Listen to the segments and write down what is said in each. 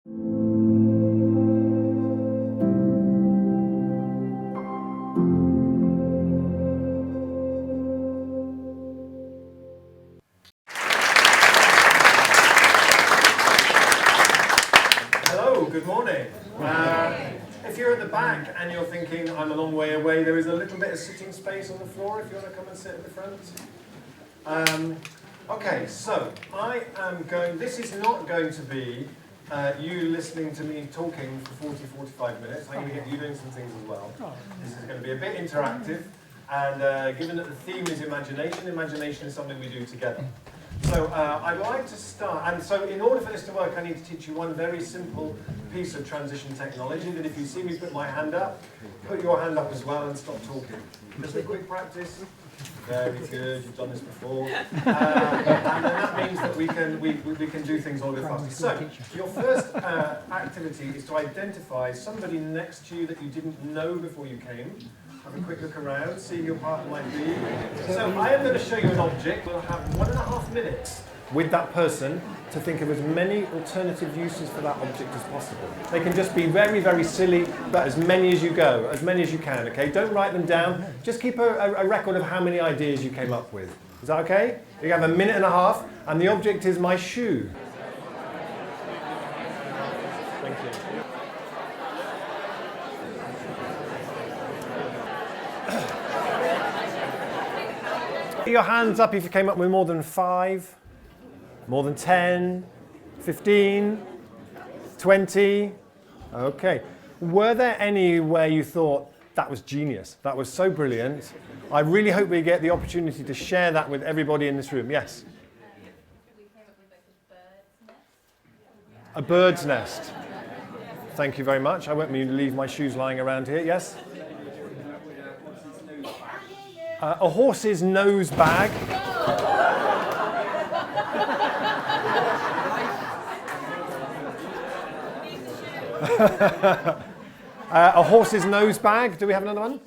Good morning. If you're at the back and you're thinking, I'm a long way away, there is a little bit of sitting space on the floor if you want to come and sit at the front. Okay, so I am this is not going to be you listening to me talking for 40-45 minutes. I'm going to get you doing some things as well. This is going to be a bit interactive, and given that the theme is imagination, imagination is something we do together. So I'd like to start, and so in order for this to work, I need to teach you one very simple piece of transition technology that if you see me put my hand up, put your hand up as well and stop talking. Just a quick practice. Very good, you've done this before. And then that means that we can do things a little bit faster. So, your first activity is to identify somebody next to you that you didn't know before you came. Have a quick look around, see who your partner might be. So I am going to show you an object. We'll have 1.5 minutes with that person to think of as many alternative uses for that object as possible. They can just be very, very silly, but as many as you go, as many as you can, okay? Don't write them down. Just keep a record of how many ideas you came up with. Is that okay? You have 1.5 minutes, and the object is my shoe. Thank you. Put your hands up if you came up with more than 5, more than 10, 15, 20. Okay. Were there any where you thought, that was genius, that was so brilliant? I really hope we get the opportunity to share that with everybody in this room. Yes? We came up with like a bird's nest. A bird's nest. Thank you very much. I won't leave my shoes lying around here. Yes? A horse's nose bag. A horse's nose bag. Do we have another one?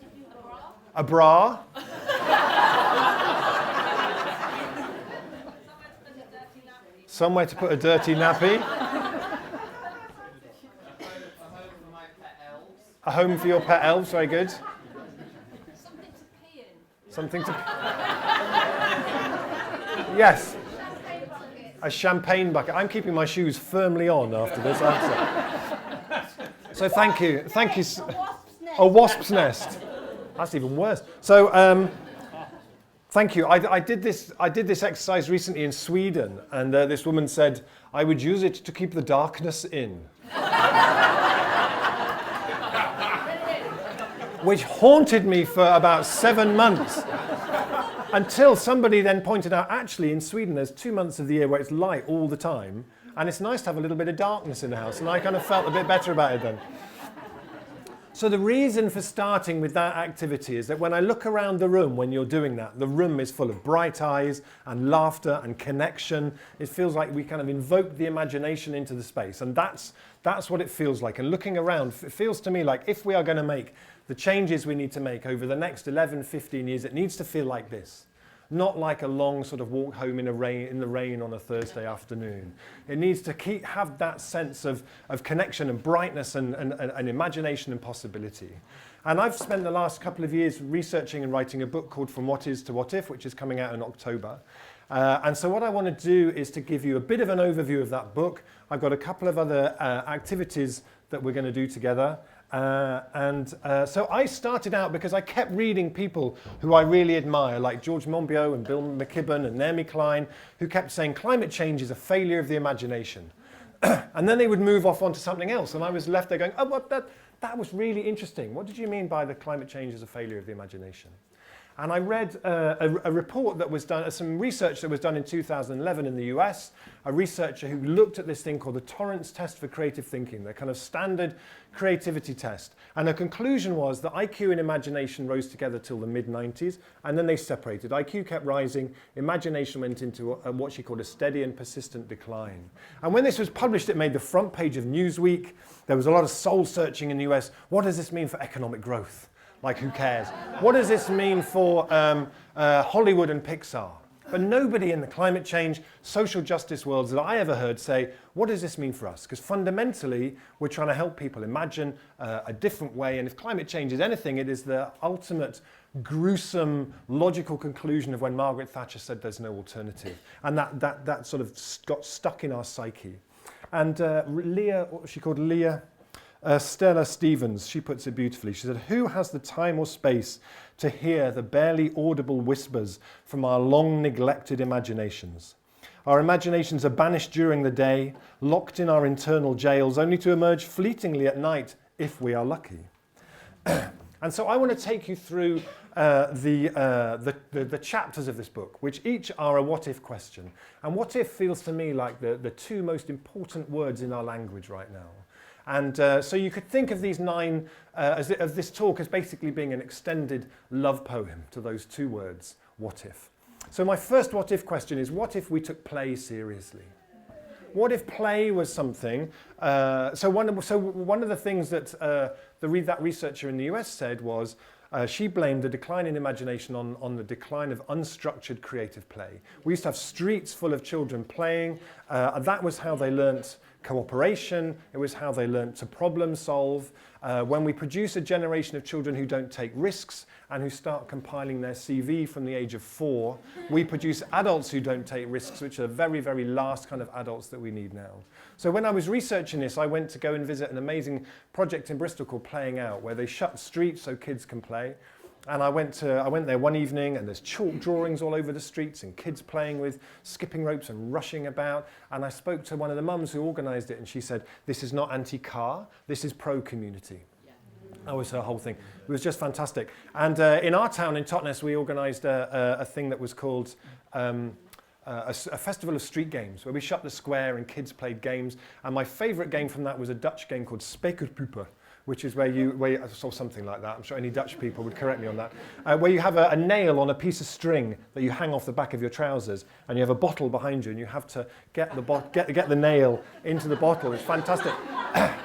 A bra. Somewhere to put a dirty nappy. A home for your pet elves. Very good. Something to yes. A champagne bucket. I'm keeping my shoes firmly on after this answer. So thank you. Thank you. A wasp's nest. That's even worse. So thank you. I did this exercise recently in Sweden, and this woman said I would use it to keep the darkness in. Which haunted me for about 7 months. Until somebody then pointed out, actually in Sweden there's 2 months of the year where it's light all the time, and it's nice to have a little bit of darkness in the house, and I kind of felt a bit better about it then. So the reason for starting with that activity is that when I look around the room when you're doing that, the room is full of bright eyes and laughter and connection. It feels like we kind of invoke the imagination into the space, and that's what it feels like. And looking around, it feels to me like if we are going to make the changes we need to make over the next 11, 15 years, it needs to feel like this. Not like a long sort of walk home in the rain on a Thursday afternoon. It needs to have that sense of connection and brightness and imagination and possibility. And I've spent the last couple of years researching and writing a book called From What Is to What If, which is coming out in October. And so what I want to do is to give you a bit of an overview of that book. I've got a couple of other activities that we're going to do together. So I started out because I kept reading people who I really admire, like George Monbiot and Bill McKibben and Naomi Klein, who kept saying climate change is a failure of the imagination. And then they would move off onto something else, and I was left there going, oh, that was really interesting. What did you mean by the climate change is a failure of the imagination? And I read a report that was done, some research that was done in 2011 in the US, a researcher who looked at this thing called the Torrance test for creative thinking, the kind of standard creativity test. And the conclusion was that IQ and imagination rose together till the mid-90s, and then they separated. IQ kept rising, imagination went into what she called a steady and persistent decline. And when this was published, it made the front page of Newsweek. There was a lot of soul searching in the US. What does this mean for economic growth? Like, who cares? What does this mean for Hollywood and Pixar? But nobody in the climate change, social justice worlds that I ever heard say, what does this mean for us? Because fundamentally, we're trying to help people imagine a different way. And if climate change is anything, it is the ultimate gruesome, logical conclusion of when Margaret Thatcher said there's no alternative. And that sort of got stuck in our psyche. And Leah, what was she called? Leah Stella Stevens, she puts it beautifully. She said, who has the time or space to hear the barely audible whispers from our long neglected imaginations? Our imaginations are banished during the day, locked in our internal jails, only to emerge fleetingly at night if we are lucky. And so I want to take you through the chapters of this book, which each are a what-if question. And what if feels to me like the two most important words in our language right now. And so you could think of these 9, of this talk as basically being an extended love poem to those 2 words, what if. So my first what if question is, what if we took play seriously? What if play was something? So one of the things that that researcher in the US said was, she blamed the decline in imagination on the decline of unstructured creative play. We used to have streets full of children playing. That was how they learnt cooperation. It was how they learnt to problem solve. When we produce a generation of children who don't take risks and who start compiling their CV from the age of 4, we produce adults who don't take risks, which are the very, very last kind of adults that we need now. So when I was researching this, I went to go and visit an amazing project in Bristol called Playing Out, where they shut streets so kids can play. And I went there one evening, and there's chalk drawings all over the streets and kids playing with skipping ropes and rushing about. And I spoke to one of the mums who organised it, and she said, this is not anti-car, this is pro-community. That was her whole thing. It was just fantastic. And in our town, in Totnes, we organised a thing that was called a festival of street games, where we shut the square and kids played games. And my favourite game from that was a Dutch game called Spekerpuper, which is where you I saw something like that. I'm sure any Dutch people would correct me on that. Where you have a nail on a piece of string that you hang off the back of your trousers, and you have a bottle behind you, and you have to get the nail into the bottle. It's fantastic.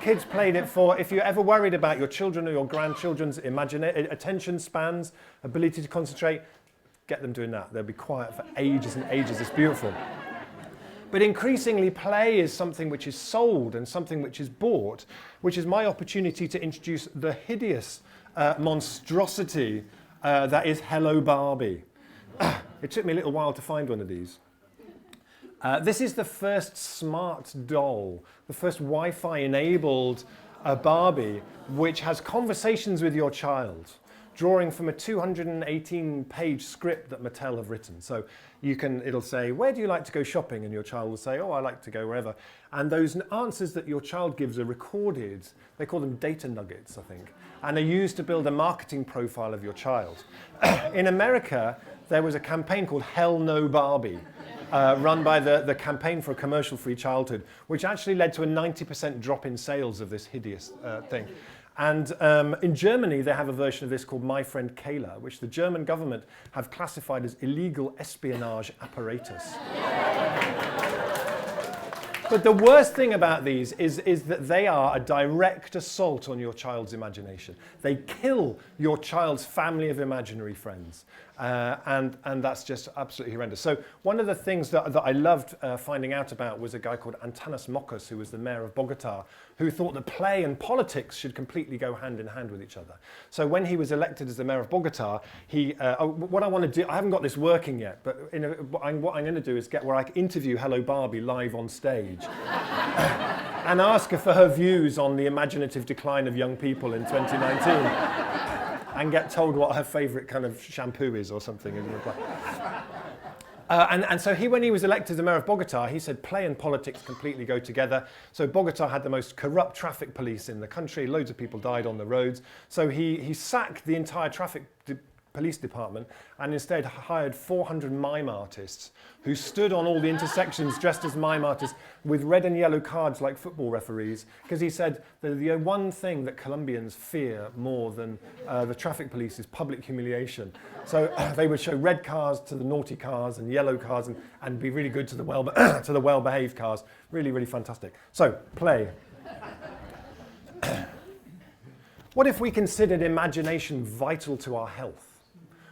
Kids played it for, if you're ever worried about your children or your grandchildren's attention spans, ability to concentrate, get them doing that. They'll be quiet for ages and ages. It's beautiful. But increasingly, play is something which is sold and something which is bought, which is my opportunity to introduce the hideous monstrosity that is Hello Barbie. It took me a little while to find one of these. This is the first smart doll, the first Wi-Fi enabled Barbie, which has conversations with your child, drawing from a 218-page script that Mattel have written. So it'll say, where do you like to go shopping? And your child will say, oh, I like to go wherever. And those answers that your child gives are recorded. They call them data nuggets, I think. And they're used to build a marketing profile of your child. In America, there was a campaign called Hell No Barbie, run by the Campaign for a Commercial-Free Childhood, which actually led to a 90% drop in sales of this hideous thing. And in Germany, they have a version of this called My Friend Kayla, which the German government have classified as illegal espionage apparatus. But the worst thing about these is that they are a direct assault on your child's imagination. They kill your child's family of imaginary friends. And that's just absolutely horrendous. So one of the things that I loved finding out about was a guy called Antanas Mokas, who was the mayor of Bogota, who thought that play and politics should completely go hand in hand with each other. So when he was elected as the mayor of Bogota, what I want to do, I haven't got this working yet, but what I'm going to do is get where I can interview Hello Barbie live on stage and ask her for her views on the imaginative decline of young people in 2019. And get told what her favourite kind of shampoo is or something in reply. And so when he was elected as the mayor of Bogota, he said play and politics completely go together. So Bogota had the most corrupt traffic police in the country. Loads of people died on the roads. So he sacked the entire police department and instead hired 400 mime artists who stood on all the intersections dressed as mime artists with red and yellow cards like football referees, because he said that the one thing that Colombians fear more than the traffic police is public humiliation. So they would show red cars to the naughty cars and yellow cars and be really good to the well-behaved cars. Really, really fantastic. So, play. What if we considered imagination vital to our health?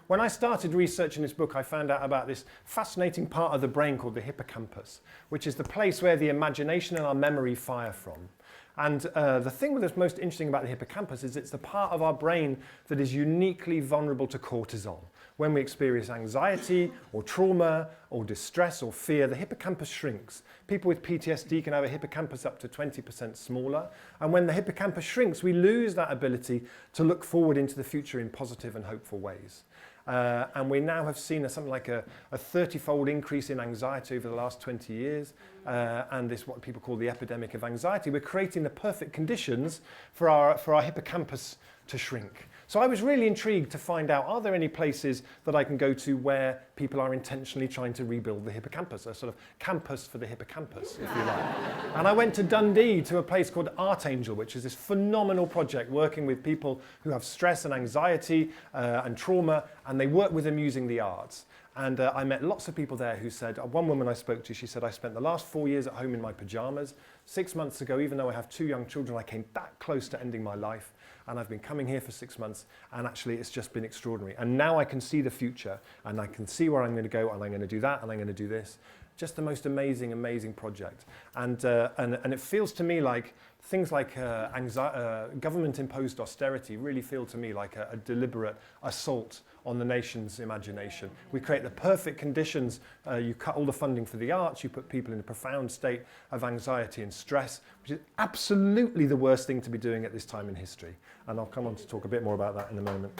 When I started researching this book, I found out about this fascinating part of the brain called the hippocampus, which is the place where the imagination and our memory fire from. And the thing that's most interesting about the hippocampus is it's the part of our brain that is uniquely vulnerable to cortisol. When we experience anxiety or trauma or distress or fear, the hippocampus shrinks. People with PTSD can have a hippocampus up to 20% smaller. And when the hippocampus shrinks, we lose that ability to look forward into the future in positive and hopeful ways. And we now have seen something like a 30-fold increase in anxiety over the last 20 years. And this what people call the epidemic of anxiety. We're creating the perfect conditions for our hippocampus to shrink. So I was really intrigued to find out, are there any places that I can go to where people are intentionally trying to rebuild the hippocampus, a sort of campus for the hippocampus, if you like. And I went to Dundee to a place called Artangel, which is this phenomenal project working with people who have stress and anxiety and trauma, and they work with them using the arts. And I met lots of people there who said, one woman I spoke to, she said, I spent the last 4 years at home in my pajamas. 6 months ago, even though I have 2 young children, I came that close to ending my life. And I've been coming here for 6 months, and actually it's just been extraordinary. And now I can see the future, and I can see where I'm going to go, and I'm going to do that, and I'm going to do this. Just the most amazing, amazing project. And it feels to me like things like government-imposed austerity really feel to me like a deliberate assault on the nation's imagination. We create the perfect conditions. You cut all the funding for the arts. You put people in a profound state of anxiety and stress, which is absolutely the worst thing to be doing at this time in history. And I'll come on to talk a bit more about that in a moment.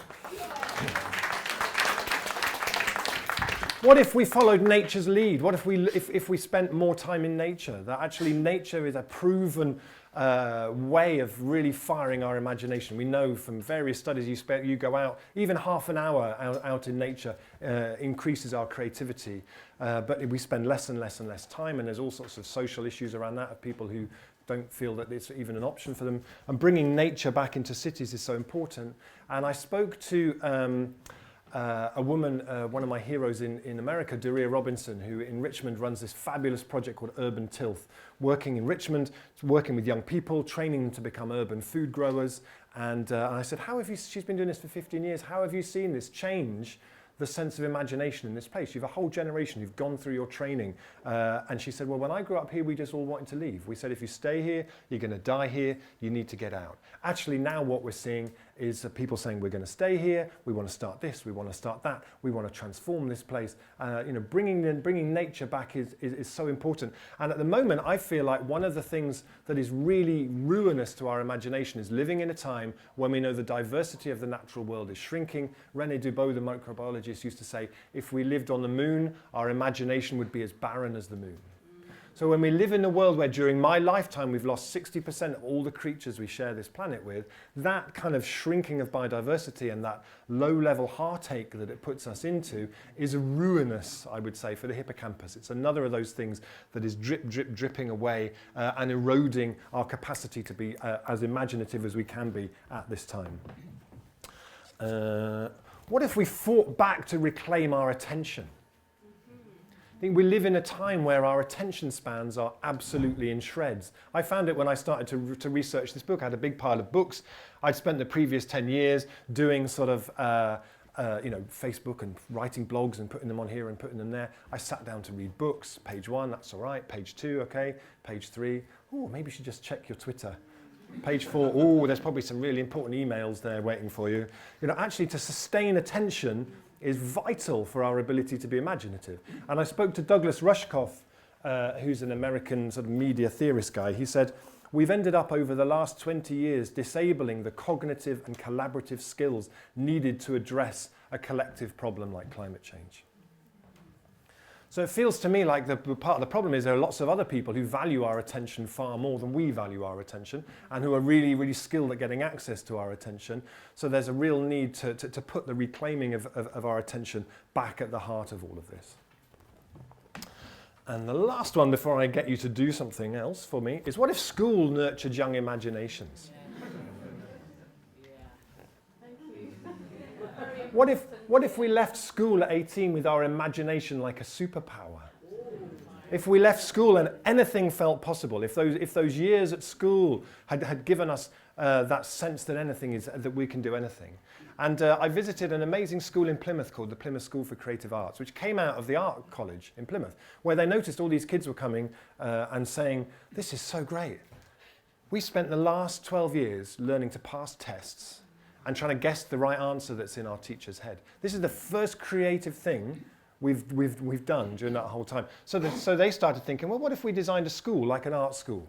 What if we followed nature's lead? What if we spent more time in nature? That actually nature is a proven way of really firing our imagination. We know from various studies you go out, even half an hour out in nature increases our creativity. But we spend less and less and less time, and there's all sorts of social issues around that of people who don't feel that it's even an option for them. And bringing nature back into cities is so important. And I spoke to a woman, one of my heroes in America, Daria Robinson, who in Richmond runs this fabulous project called Urban Tilth, working in Richmond, working with young people, training them to become urban food growers. And I said, she's been doing this for 15 years, how have you seen this change the sense of imagination in this place? You have a whole generation who've gone through your training. And she said, well, when I grew up here, we just all wanted to leave. We said, if you stay here, you're going to die here, you need to get out. Actually, now what we're seeing is people saying, we're going to stay here, we want to start this, we want to start that, we want to transform this place. Bringing nature back is so important. And at the moment, I feel like one of the things that is really ruinous to our imagination is living in a time when we know the diversity of the natural world is shrinking. René Dubos, the microbiologist, used to say, if we lived on the moon, our imagination would be as barren as the moon. So when we live in a world where during my lifetime we've lost 60% of all the creatures we share this planet with, that kind of shrinking of biodiversity and that low-level heartache that it puts us into is ruinous, I would say, for the hippocampus. It's another of those things that is dripping away and eroding our capacity to be as imaginative as we can be at this time. What if we fought back to reclaim our attention? I think we live in a time where our attention spans are absolutely in shreds. I found it when I started to research this book. I had a big pile of books. I'd spent the previous 10 years doing sort of Facebook and writing blogs and putting them on here and putting them there. I sat down to read books. Page 1, that's all right. Page 2, okay. Page 3, maybe you should just check your Twitter. Page 4, there's probably some really important emails there waiting for you. Actually to sustain attention is vital for our ability to be imaginative. And I spoke to Douglas Rushkoff, who's an American sort of media theorist guy. He said, we've ended up over the last 20 years disabling the cognitive and collaborative skills needed to address a collective problem like climate change. So it feels to me like the part of the problem is there are lots of other people who value our attention far more than we value our attention and who are really, really skilled at getting access to our attention. So there's a real need to put the reclaiming of our attention back at the heart of all of this. And the last one before I get you to do something else for me is what if school nurtured young imaginations? What if we left school at 18 with our imagination like a superpower? If we left school and anything felt possible, if those years at school had given us that sense that that we can do anything. And I visited an amazing school in Plymouth called the Plymouth School for Creative Arts, which came out of the art college in Plymouth, where they noticed all these kids were coming and saying, this is so great. We spent the last 12 years learning to pass tests and trying to guess the right answer that's in our teacher's head. This is the first creative thing we've done during that whole time. So they started thinking, well, what if we designed a school like an art school?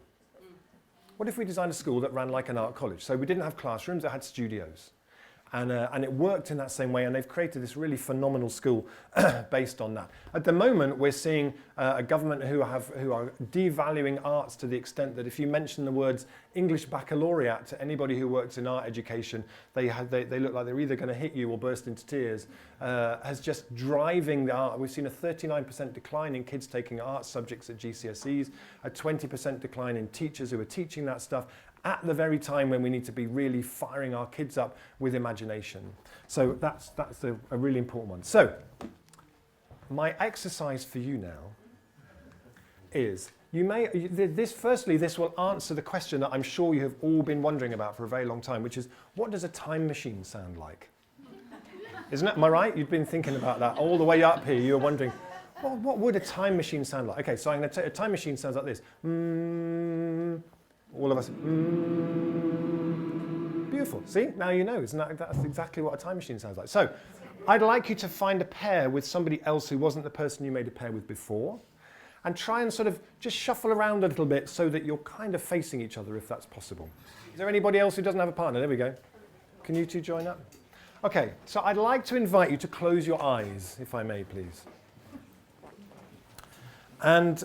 What if we designed a school that ran like an art college? So we didn't have classrooms, it had studios. And it worked in that same way, and they've created this really phenomenal school based on that. At the moment, we're seeing a government who are devaluing arts to the extent that if you mention the words English baccalaureate to anybody who works in art education, they look like they're either going to hit you or burst into tears, as just driving the art. We've seen a 39% decline in kids taking art subjects at GCSEs, a 20% decline in teachers who are teaching that stuff, at the very time when we need to be really firing our kids up with imagination. So that's a really important one. So my exercise for you now is, this will answer the question that I'm sure you have all been wondering about for a very long time, which is, what does a time machine sound like? Isn't it? Am I right? You've been thinking about that all the way up here. You're wondering, well, what would a time machine sound like? Okay, so I'm going to tell you, a time machine sounds like this. All of us, beautiful. See, now you know. That's exactly what a time machine sounds like. So I'd like you to find a pair with somebody else who wasn't the person you made a pair with before, and try and sort of just shuffle around a little bit so that you're kind of facing each other if that's possible. Is there anybody else who doesn't have a partner? There we go. Can you two join up? Okay, so I'd like to invite you to close your eyes, if I may, please. And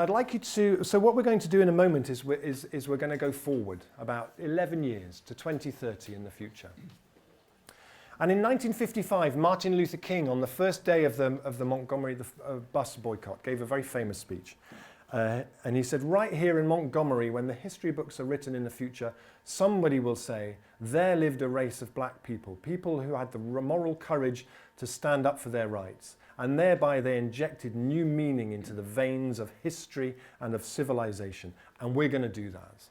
I'd like you to, so what we're going to do in a moment is we're going to go forward about 11 years to 2030 in the future. And in 1955, Martin Luther King, on the first day of the Montgomery bus boycott, gave a very famous speech. And he said, right here in Montgomery, when the history books are written in the future, somebody will say, there lived a race of black people, people who had the moral courage to stand up for their rights. And thereby they injected new meaning into the veins of history and of civilization. And we're going to do that.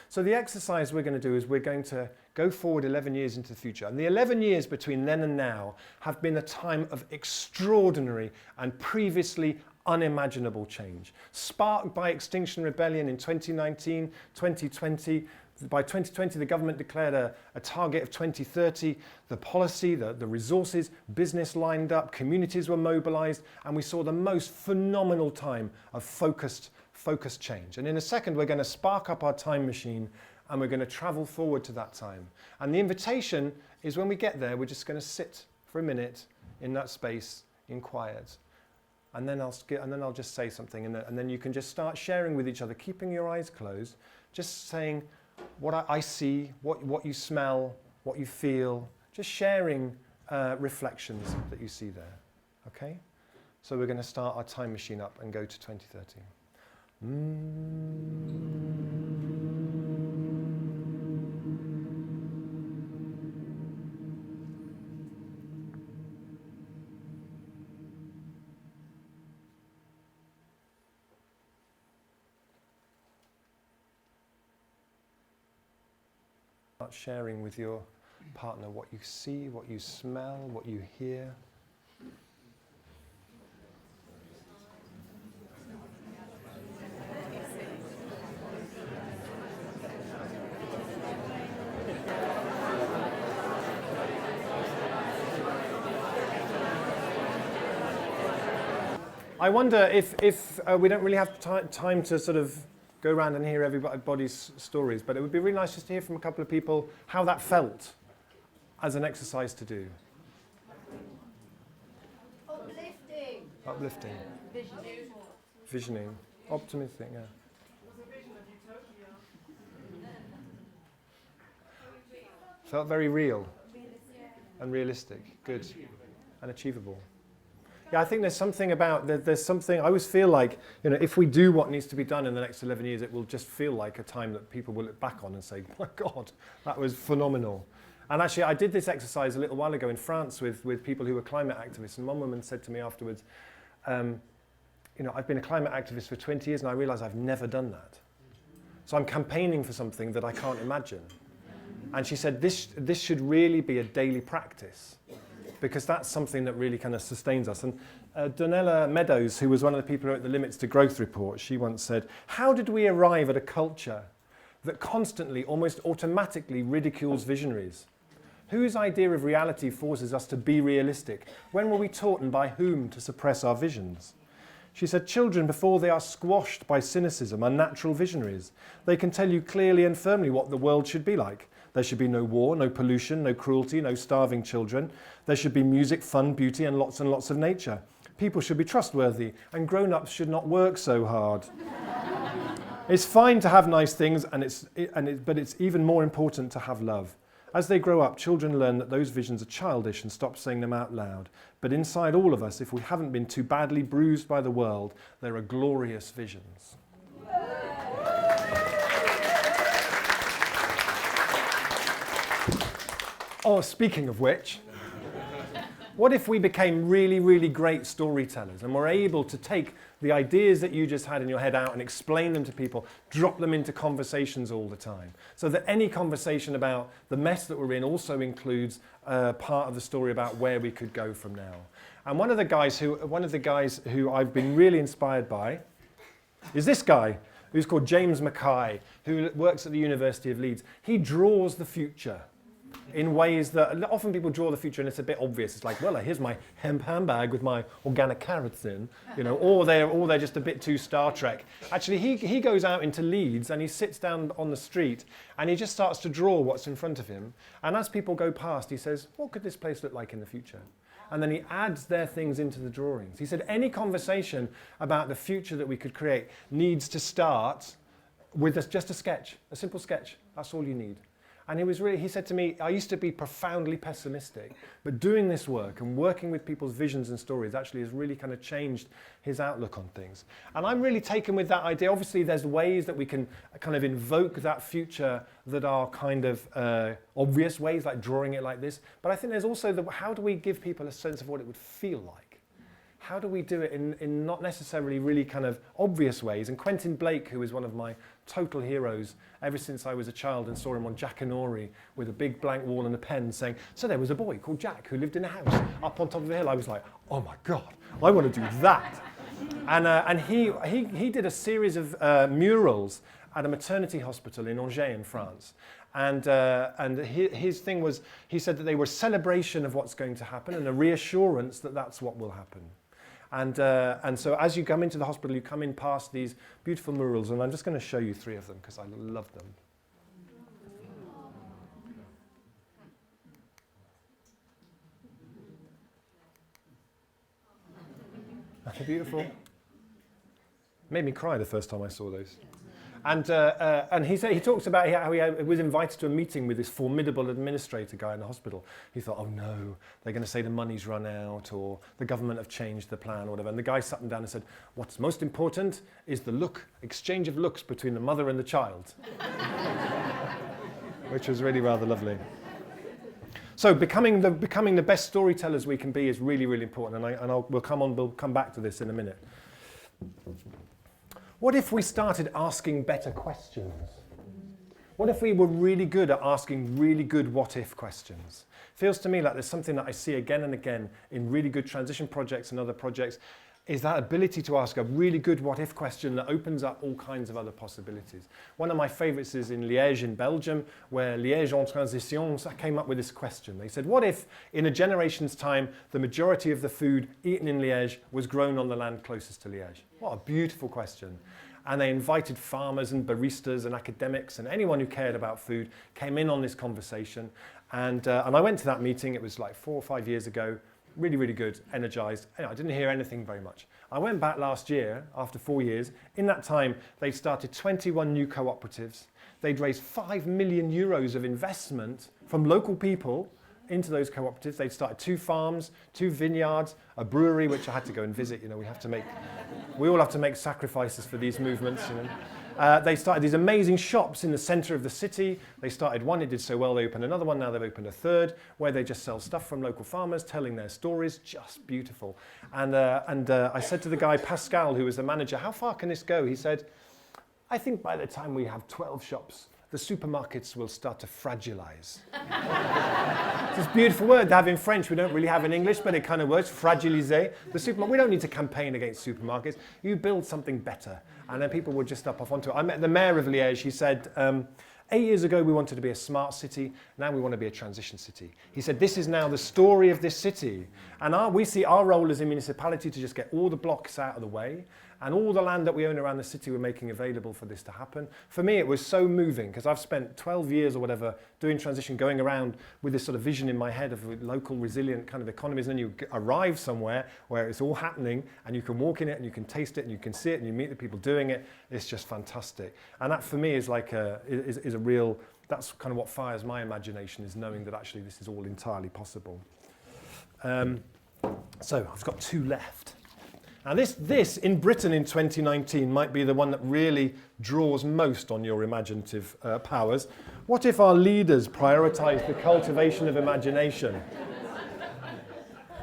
So the exercise we're going to do is we're going to go forward 11 years into the future. And the 11 years between then and now have been a time of extraordinary and previously unimaginable change. Sparked by Extinction Rebellion in 2019, 2020, by 2020, the government declared a target of 2030. The policy, the resources, business lined up, communities were mobilized, and we saw the most phenomenal time of focused change. And in a second, we're going to spark up our time machine, and we're going to travel forward to that time. And the invitation is when we get there, we're just going to sit for a minute in that space in quiet. And then I'll just say something, and then you can just start sharing with each other, keeping your eyes closed, just saying, what I see, what you smell, what you feel, just sharing reflections that you see there, okay? So we're going to start our time machine up and go to 2030. Start sharing with your partner what you see, what you smell, what you hear. I wonder if we don't really have time to sort of go around and hear everybody's stories, but it would be really nice just to hear from a couple of people how that felt as an exercise to do. Uplifting. Uplifting. Visioning. Visioning. Optimistic, yeah. Felt very real and realistic. Good. And achievable. Yeah, I think there's something about, I always feel like, if we do what needs to be done in the next 11 years, it will just feel like a time that people will look back on and say, my God, that was phenomenal. And actually, I did this exercise a little while ago in France with people who were climate activists, and one woman said to me afterwards, I've been a climate activist for 20 years and I realise I've never done that. So I'm campaigning for something that I can't imagine. And she said, this should really be a daily practice, because that's something that really kind of sustains us. And Donella Meadows, who was one of the people who wrote the Limits to Growth report, she once said, how did we arrive at a culture that constantly, almost automatically ridicules visionaries? Whose idea of reality forces us to be realistic? When were we taught and by whom to suppress our visions? She said, children, before they are squashed by cynicism, are natural visionaries. They can tell you clearly and firmly what the world should be like. There should be no war, no pollution, no cruelty, no starving children. There should be music, fun, beauty, and lots of nature. People should be trustworthy, and grown-ups should not work so hard. It's fine to have nice things, but it's even more important to have love. As they grow up, children learn that those visions are childish and stop saying them out loud. But inside all of us, if we haven't been too badly bruised by the world, there are glorious visions. Oh, speaking of which, what if we became really, really great storytellers and were able to take the ideas that you just had in your head out and explain them to people, drop them into conversations all the time, so that any conversation about the mess that we're in also includes part of the story about where we could go from now. And one of the guys who I've been really inspired by is this guy, who's called James Mackay, who works at the University of Leeds. He draws the future in ways that often people draw the future and it's a bit obvious. It's like, well, here's my hemp handbag with my organic carrots in, or they're just a bit too Star Trek. Actually, he goes out into Leeds and he sits down on the street and he just starts to draw what's in front of him. And as people go past, he says, what could this place look like in the future? And then he adds their things into the drawings. He said, any conversation about the future that we could create needs to start with just a sketch, a simple sketch. That's all you need. And he said to me, I used to be profoundly pessimistic, but doing this work and working with people's visions and stories actually has really kind of changed his outlook on things. And I'm really taken with that idea. Obviously, there's ways that we can kind of invoke that future that are kind of obvious ways, like drawing it like this. But I think there's also how do we give people a sense of what it would feel like? How do we do it in not necessarily really kind of obvious ways? And Quentin Blake, who is one of my total heroes ever since I was a child and saw him on Jackanory with a big blank wall and a pen saying, so there was a boy called Jack who lived in a house up on top of a hill. I was like, oh my God, I want to do that. And he did a series of murals at a maternity hospital in Angers in France. And his thing was, he said that they were a celebration of what's going to happen and a reassurance that that's what will happen. And so as you come into the hospital, you come in past these beautiful murals, and I'm just going to show you 3 of them because I love them. Aren't they beautiful? Made me cry the first time I saw those. And he talks about how he was invited to a meeting with this formidable administrator guy in the hospital. He thought, oh no, they're going to say the money's run out or the government have changed the plan or whatever. And the guy sat him down and said, what's most important is the exchange of looks between the mother and the child. Which was really rather lovely. So becoming the best storytellers we can be is really, really important. We'll come back to this in a minute. What if we started asking better questions? What if we were really good at asking really good what-if questions? Feels to me like there's something that I see again and again in really good transition projects and other projects, is that ability to ask a really good what-if question that opens up all kinds of other possibilities. One of my favorites is in Liège in Belgium, where Liège en Transition came up with this question. They said, what if in a generation's time the majority of the food eaten in Liège was grown on the land closest to Liège? What a beautiful question. And they invited farmers and baristas and academics and anyone who cared about food came in on this conversation. And I went to that meeting, it was like 4 or 5 years ago, really, really good, energized. I didn't hear anything very much. I went back last year, after 4 years. In that time, they'd started 21 new cooperatives. They'd raised 5 million euros of investment from local people into those cooperatives. They'd started 2 farms, 2 vineyards, a brewery, which I had to go and visit. We all have to make sacrifices for these movements. They started these amazing shops in the centre of the city. They started one, it did so well, they opened another one, now they've opened a third, where they just sell stuff from local farmers, telling their stories, just beautiful. And I said to the guy, Pascal, who was the manager, how far can this go? He said, I think by the time we have 12 shops, the supermarkets will start to fragilize. It's this beautiful word to have in French. We don't really have in English, but it kind of works, fragiliser. We don't need to campaign against supermarkets. You build something better, and then people will just up off onto it. I met the mayor of Liège. He said, 8 years ago, we wanted to be a smart city. Now we want to be a transition city. He said, this is now the story of this city. And we see our role as a municipality to just get all the blocks out of the way, and all the land that we own around the city we're making available for this to happen. For me, it was so moving, because I've spent 12 years or whatever doing transition, going around with this sort of vision in my head of local, resilient kind of economies, and then you arrive somewhere where it's all happening, and you can walk in it, and you can taste it, and you can see it, and you meet the people doing it. It's just fantastic. And that, for me, is like is a real, that's kind of what fires my imagination, is knowing that actually this is all entirely possible. So I've got 2 left. Now this in Britain in 2019 might be the one that really draws most on your imaginative powers. What if our leaders prioritise the cultivation of imagination?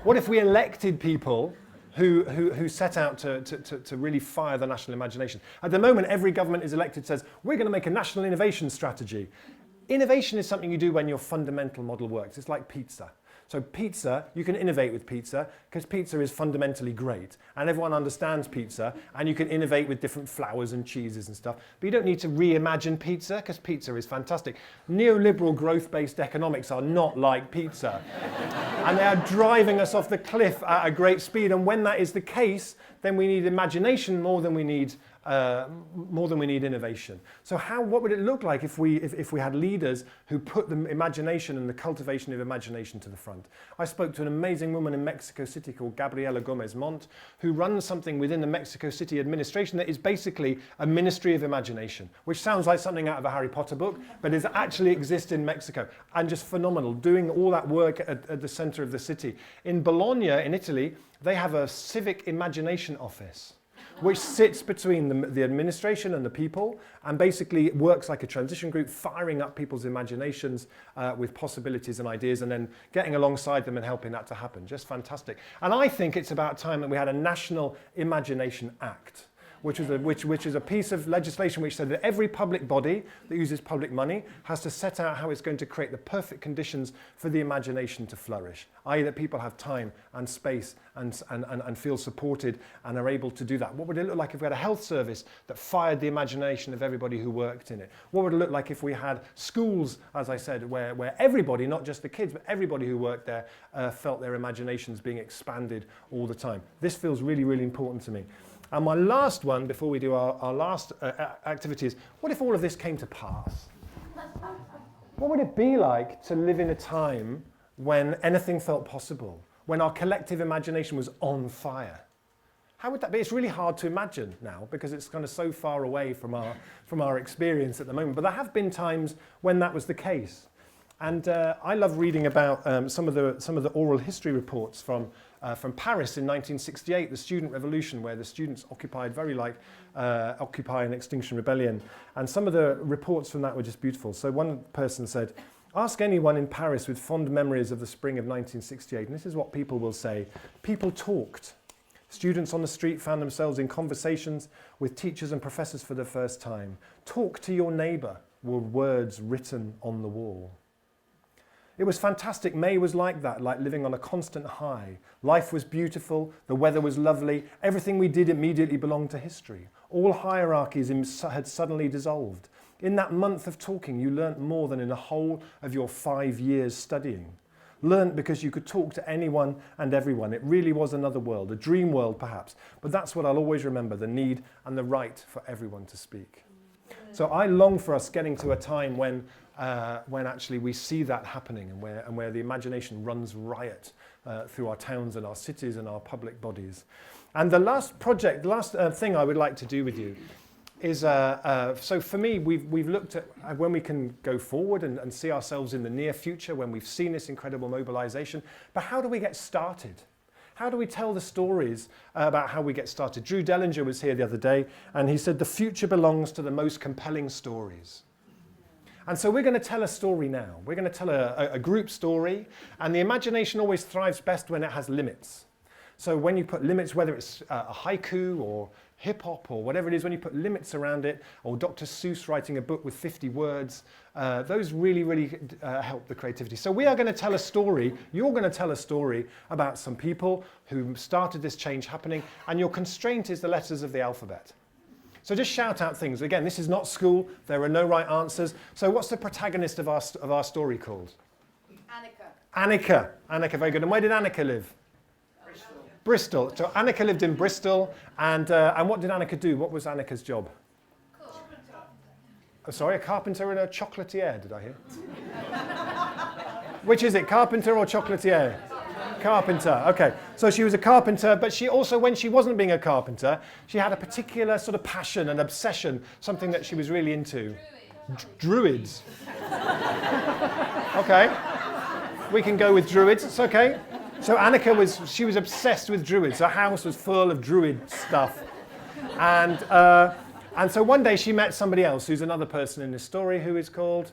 What if we elected people who set out to really fire the national imagination? At the moment, every government is elected says, we're going to make a national innovation strategy. Innovation is something you do when your fundamental model works. It's like pizza. So pizza, you can innovate with pizza because pizza is fundamentally great and everyone understands pizza, and you can innovate with different flours and cheeses and stuff. But you don't need to reimagine pizza because pizza is fantastic. Neoliberal growth-based economics are not like pizza. And they are driving us off the cliff at a great speed. And when that is the case, then we need imagination more than we need innovation. So what would it look like if we had leaders who put the imagination and the cultivation of imagination to the front? I spoke to an amazing woman in Mexico City called Gabriela Gomez Montt, who runs something within the Mexico City administration that is basically a ministry of imagination, which sounds like something out of a Harry Potter book, but it actually exists in Mexico, and just phenomenal, doing all that work at the center of the city. In Bologna, in Italy, they have a civic imagination office, which sits between the administration and the people, and basically works like a transition group, firing up people's imaginations with possibilities and ideas, and then getting alongside them and helping that to happen. Just fantastic. And I think it's about time that we had a National Imagination Act, which is a piece of legislation which said that every public body that uses public money has to set out how it's going to create the perfect conditions for the imagination to flourish, i.e. that people have time and space and feel supported and are able to do that. What would it look like if we had a health service that fired the imagination of everybody who worked in it? What would it look like if we had schools, as I said, where everybody, not just the kids, but everybody who worked there felt their imaginations being expanded all the time? This feels really, really important to me. And my last one, before we do our last activity, is what if all of this came to pass? What would it be like to live in a time when anything felt possible, when our collective imagination was on fire? How would that be? It's really hard to imagine now because it's kind of so far away from our experience at the moment. But there have been times when that was the case. And I love reading about some of the oral history reports from Paris in 1968, the student revolution, where the students occupied Occupy and Extinction Rebellion. And some of the reports from that were just beautiful. So one person said, ask anyone in Paris with fond memories of the spring of 1968, and this is what people will say. People talked. Students on the street found themselves in conversations with teachers and professors for the first time. Talk to your neighbour were words written on the wall. It was fantastic. May was like that, like living on a constant high. Life was beautiful, the weather was lovely, everything we did immediately belonged to history. All hierarchies had suddenly dissolved. In that month of talking, you learnt more than in the whole of your 5 years studying. Learnt because you could talk to anyone and everyone. It really was another world, a dream world perhaps, but that's what I'll always remember, the need and the right for everyone to speak. So I long for us getting to a time when actually we see that happening and where the imagination runs riot through our towns and our cities and our public bodies. And the last thing I would like to do with you is, so for me, we've looked at when we can go forward and see ourselves in the near future when we've seen this incredible mobilization, but how do we get started? How do we tell the stories about how we get started? Drew Dellinger was here the other day, and he said the future belongs to the most compelling stories. And so we're going to tell a story now. We're going to tell a group story, and the imagination always thrives best when it has limits. So when you put limits, whether it's a haiku or hip-hop or whatever it is, when you put limits around it, or Dr. Seuss writing a book with 50 words, those really help the creativity. So we are going to tell a story, you're going to tell a story about some people who started this change happening, and your constraint is the letters of the alphabet. So just shout out things. Again, this is not school, there are no right answers. So what's the protagonist of our story called? Annika. Annika, very good. And where did Annika live? Bristol. So Annika lived in Bristol, and what did Annika do? What was Annika's job? Oh, sorry, a carpenter and a chocolatier, did I hear? Which is it, carpenter or chocolatier? Carpenter, okay. So she was a carpenter, but she also, when she wasn't being a carpenter, she had a particular sort of passion and obsession, something that she was really into. Druids. Okay. We can go with druids, it's okay. So Annika was obsessed with druids. Her house was full of druid stuff. And so one day she met somebody else who's another person in this story who is called?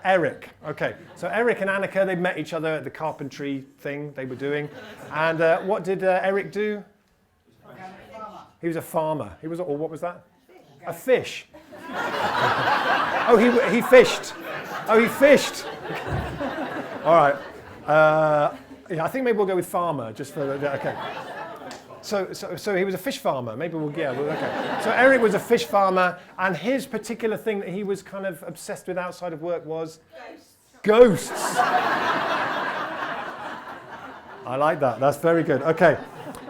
Eric. Okay, so Eric and Annika, they met each other at the carpentry thing they were doing. And what did Eric do? He was a farmer. He was, or what was that? A fish. Oh, he fished. Oh, he fished. All right. Yeah, I think maybe we'll go with farmer, just for okay. So he was a fish farmer. Maybe okay. So Eric was a fish farmer, and his particular thing that he was kind of obsessed with outside of work was ghosts. I like that. That's very good. Okay.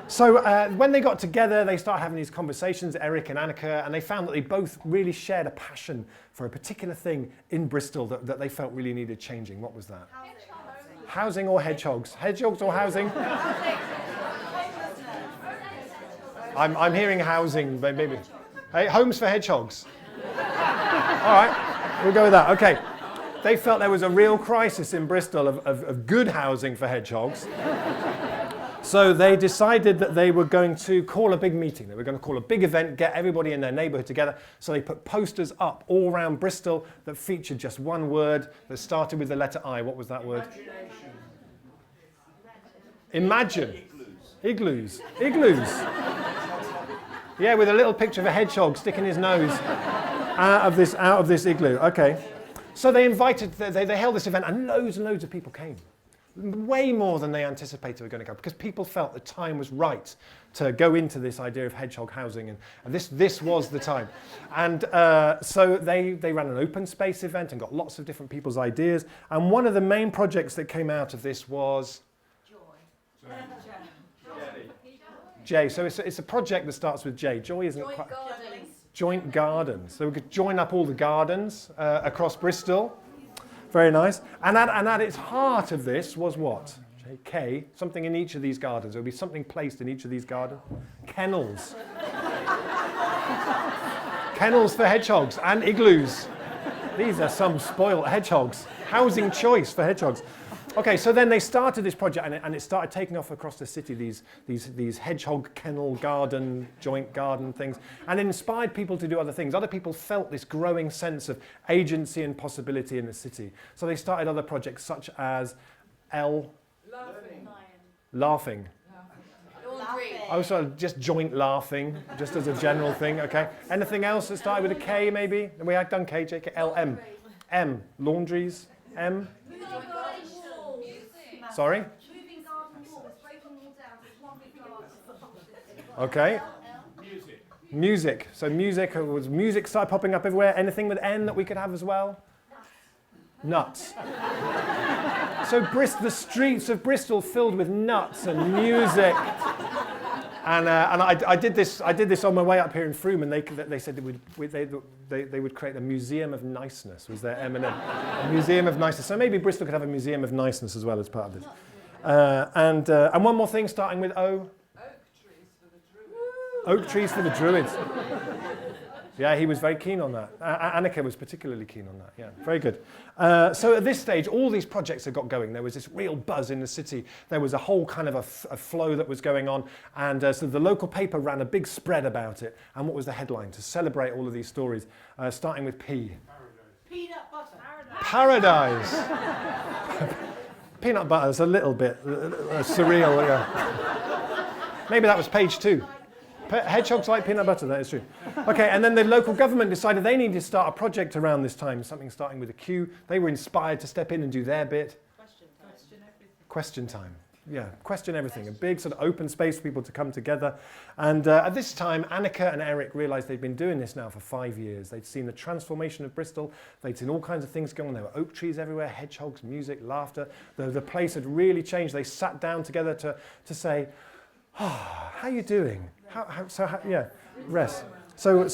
So when they got together, they started having these conversations, Eric and Annika, and they found that they both really shared a passion for a particular thing in Bristol that they felt really needed changing. What was that? Housing or hedgehogs? Hedgehogs or housing? I'm hearing housing, maybe. Hey, homes for hedgehogs. All right, we'll go with that. Okay. They felt there was a real crisis in Bristol of good housing for hedgehogs. So they decided that they were going to call a big meeting. They were going to call a big event, get everybody in their neighbourhood together. So they put posters up all around Bristol that featured just one word that started with the letter I. What was that word? Imagine. Igloos. Igloos. Yeah, with a little picture of a hedgehog sticking his nose out of this igloo. Okay. So they held this event, and loads of people came. Way more than they anticipated were going to go, because people felt the time was right to go into this idea of hedgehog housing, and this was the time. And so they ran an open space event and got lots of different people's ideas. And one of the main projects that came out of this was J. So it's a project that starts with J. Joy isn't quite. Joint gardens. So we could join up all the gardens across Bristol. Very nice. And at its heart of this was what? K, something in each of these gardens. There would be something placed in each of these gardens. Kennels. Kennels for hedgehogs and igloos. These are some spoiled hedgehogs. Housing choice for hedgehogs. Okay, so then they started this project, and it started taking off across the city, these hedgehog kennel garden, joint garden things, and it inspired people to do other things. Other people felt this growing sense of agency and possibility in the city. So they started other projects such as Laughing. Oh, so just joint laughing, just as a general thing, okay. Anything else that started with a K, maybe? We had done K, J, K, L, M. M, laundries, M. Sorry? Moving garden walls, breaking them all down, it's one big garden. Okay. Music. So music started popping up everywhere. Anything with N that we could have as well? Nuts. So the streets of Bristol filled with nuts and music. And I did this on my way up here in Frome, and they said they would create a museum of niceness. Was their M&M? A museum of niceness. So maybe Bristol could have a museum of niceness as well as part of this. And one more thing, starting with O. Oak trees for the druids. Yeah, he was very keen on that. Annika was particularly keen on that. Yeah, very good. So at this stage, all these projects had got going. There was this real buzz in the city. There was a whole kind of a flow that was going on. And so the local paper ran a big spread about it. And what was the headline to celebrate all of these stories, starting with P? Peanut butter. Paradise. Peanut butter is a little bit surreal. Yeah. Maybe that was page 2. Hedgehogs like peanut butter, that is true. Okay, and then the local government decided they needed to start a project around this time, something starting with a Q. They were inspired to step in and do their bit. Question time. Yeah, question everything. A big sort of open space for people to come together. And at this time, Annika and Eric realised they'd been doing this now for 5 years. They'd seen the transformation of Bristol. They'd seen all kinds of things going on. There were oak trees everywhere, hedgehogs, music, laughter. The place had really changed. They sat down together to say, oh, how are you doing? Rest. So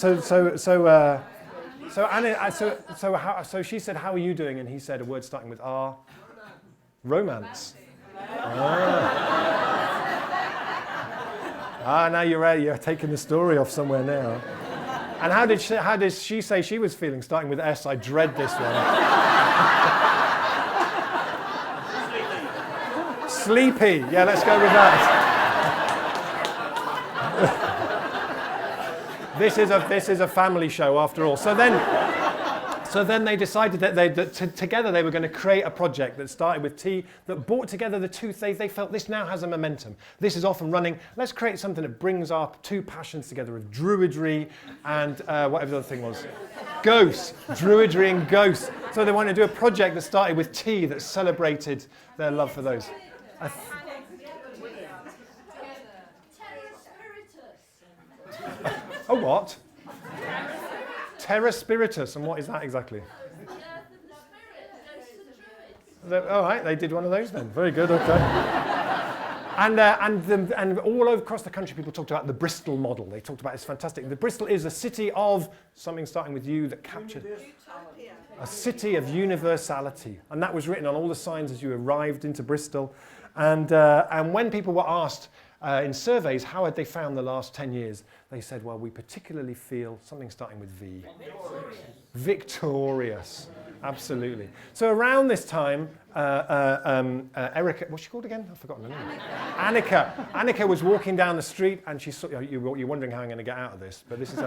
she said, how are you doing? And he said a word starting with R. Romance. Now you're ready. You're taking the story off somewhere now. And how did she say she was feeling? Starting with S. I dread this one. Sleepy. Yeah, let's go with that. This is a family show after all. So then they decided that together they were going to create a project that started with T, that brought together the two. They felt this now has a momentum. This is off and running. Let's create something that brings our two passions together of druidry and whatever the other thing was. Ghosts. Druidry and ghosts. So they wanted to do a project that started with T that celebrated their love for those. A what? Terra Spiritus, and what is that exactly? All right, they did one of those then. Very good, okay. And all across the country, people talked about the Bristol model. They talked about it's fantastic. The Bristol is a city of something starting with U that captured a city of universality, and that was written on all the signs as you arrived into Bristol. And when people were asked in surveys how had they found the last 10 years, they said, well, we particularly feel something starting with V. Victorious. Absolutely. So around this time, Erica, what's she called again? I've forgotten her name. Annika was walking down the street, and she saw, you're wondering how I'm going to get out of this, but this is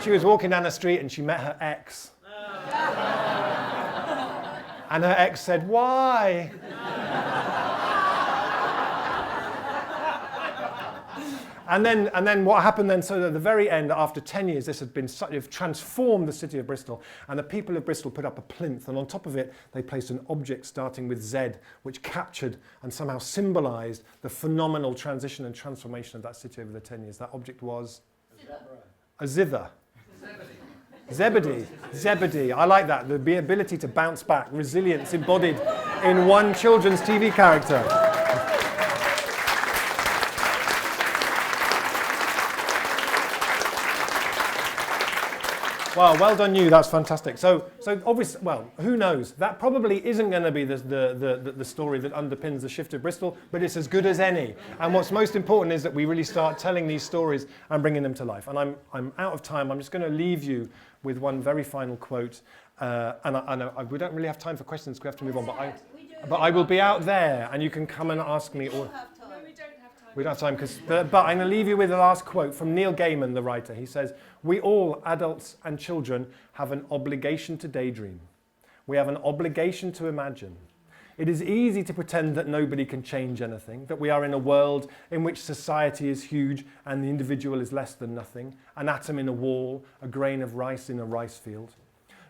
she was walking down the street and she met her ex. And her ex said, why? And then what happened then, so at the very end, after 10 years, this had been transformed the city of Bristol, and the people of Bristol put up a plinth, and on top of it, they placed an object starting with Z, which captured and somehow symbolised the phenomenal transition and transformation of that city over the 10 years. That object was? A zither. Zebedee. I like that. The ability to bounce back, resilience embodied in one children's TV character. Well done you, that's fantastic. So obviously, well, who knows? That probably isn't going to be the story that underpins the shift of Bristol, but it's as good as any. And what's most important is that we really start telling these stories and bringing them to life. And I'm out of time. I'm just going to leave you with one very final quote. We don't really have time for questions, we have to move on, but I will be out there and you can come and ask me. We don't have time, but I'm going to leave you with the last quote from Neil Gaiman, the writer. He says, we all, adults and children, have an obligation to daydream. We have an obligation to imagine. It is easy to pretend that nobody can change anything, that we are in a world in which society is huge and the individual is less than nothing, an atom in a wall, a grain of rice in a rice field.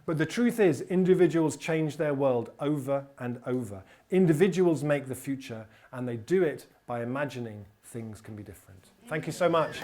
But the truth is, individuals change their world over and over. Individuals make the future, and they do it by imagining things can be different. Thank you so much.